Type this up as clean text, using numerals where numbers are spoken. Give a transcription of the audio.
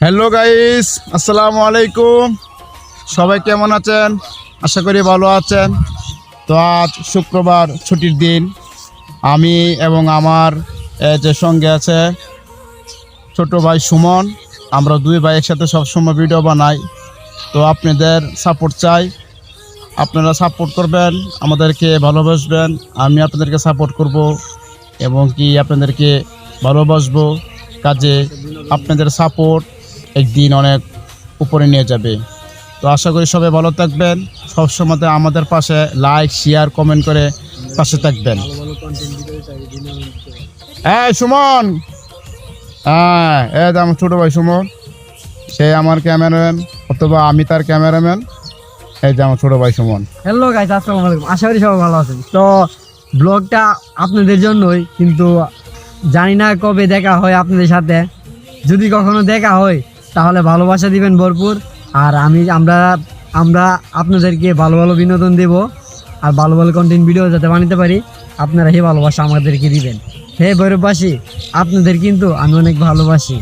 Hello guys, আসসালামু আলাইকুম। সবাই কেমন আছেন? আশা করি ভালো আছেন। তো আজ শুক্রবার, ছুটির দিন। আমি এবং আমার যে সঙ্গে আছে ছোট ভাই সুমন, আমরা দুই ভাই একসাথে সবসময় ভিডিও বানাই। তো আপনাদের সাপোর্ট চাই, আপনারা সাপোর্ট করবেন, আমাদেরকে ভালোবাসবেন, আমি আপনাদেরকে সাপোর্ট করব এবং কি আপনাদেরকে ভালোবাসবো। কাজে আপনাদের সাপোর্ট একদিন অনেক উপরে নিয়ে যাবে। তো আশা করি সবাই ভালো থাকবেন, সবসময় আমাদের পাশে লাইক শেয়ার কমেন্ট করে পাশে থাকবেন। হ্যাঁ সুমন, হ্যাঁ আমার ছোটো ভাই সুমন, সে আমার ক্যামেরাম্যান অথবা আমি তার ক্যামেরাম্যান। এই যে আমার ছোটো ভাই সুমন। হ্যালো গাইস, আসসালামু আলাইকুম। আশা করি সবাই ভালো আছেন। তো ব্লগটা আপনাদের জন্যই, কিন্তু জানি না কবে দেখা হয় আপনাদের সাথে। যদি কখনো দেখা হয় তাহলে ভালোবাসা দিবেন ভরপুর। আর আমরা আপনাদেরকে ভালো ভালো বিনোদন দেব, আর ভালো ভালো কন্টেন্ট ভিডিও যাতে বানাতে পারি, আপনারা এই ভালোবাসা আমাদেরকে দিবেন। হে ভৈরববাসী, আপনাদের কিন্তু আমি অনেক ভালোবাসি।